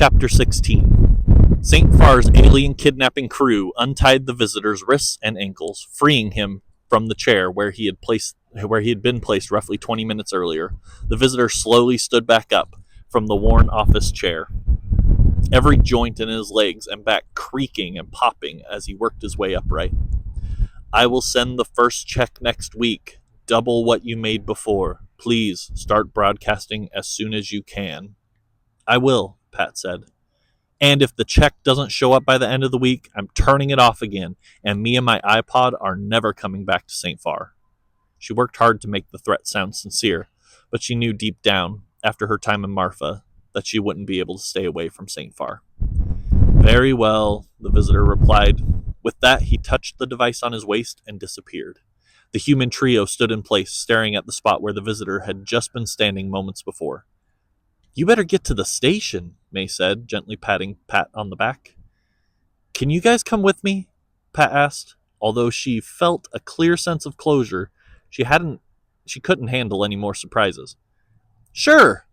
Chapter 16. St. Farr's alien kidnapping crew untied the visitor's wrists and ankles, freeing him from the chair where he had been placed roughly 20 minutes earlier. The visitor slowly stood back up from the worn office chair, every joint in his legs and back creaking and popping as he worked his way upright. "I will send the first check next week, double what you made before. Please start broadcasting as soon as you can." "I will," Pat said. "And if the check doesn't show up by the end of the week, I'm turning it off again, and me and my iPod are never coming back to St. Farr." She worked hard to make the threat sound sincere, but she knew deep down, after her time in Marfa, that she wouldn't be able to stay away from St. Farr. "Very well," the visitor replied. With that, he touched the device on his waist and disappeared. The human trio stood in place, staring at the spot where the visitor had just been standing moments before. "You better get to the station," May said, gently patting Pat on the back. "Can you guys come with me?" Pat asked. Although she felt a clear sense of closure, she couldn't handle any more surprises. "Sure."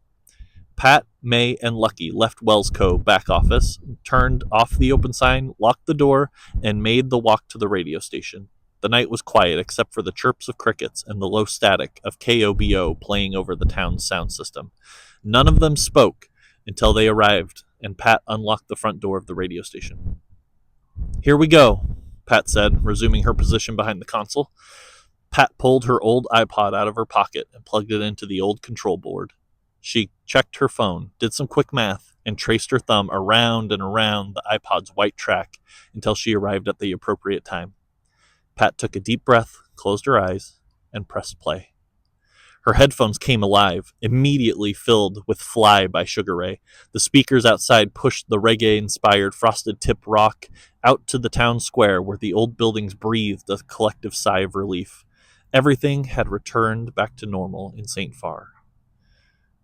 Pat, May, and Lucky left Wells Co. back office, turned off the open sign, locked the door, and made the walk to the radio station. The night was quiet except for the chirps of crickets and the low static of KOBO playing over the town's sound system. None of them spoke until they arrived, and Pat unlocked the front door of the radio station. "Here we go," Pat said, resuming her position behind the console. Pat pulled her old iPod out of her pocket and plugged it into the old control board. She checked her phone, did some quick math, and traced her thumb around and around the iPod's white track until she arrived at the appropriate time. Pat took a deep breath, closed her eyes, and pressed play. Her headphones came alive, immediately filled with Fly by Sugar Ray. The speakers outside pushed the reggae-inspired Frosted Tip rock out to the town square where the old buildings breathed a collective sigh of relief. Everything had returned back to normal in St. Farr.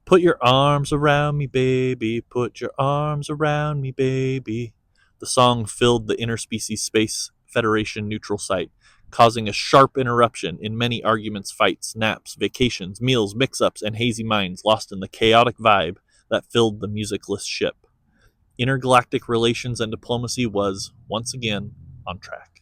"Put your arms around me, baby, put your arms around me, baby." The song filled the Interspecies Space Federation neutral site, causing a sharp interruption in many arguments, fights, naps, vacations, meals, mix-ups, and hazy minds lost in the chaotic vibe that filled the musicless ship. Intergalactic relations and diplomacy was, once again, on track.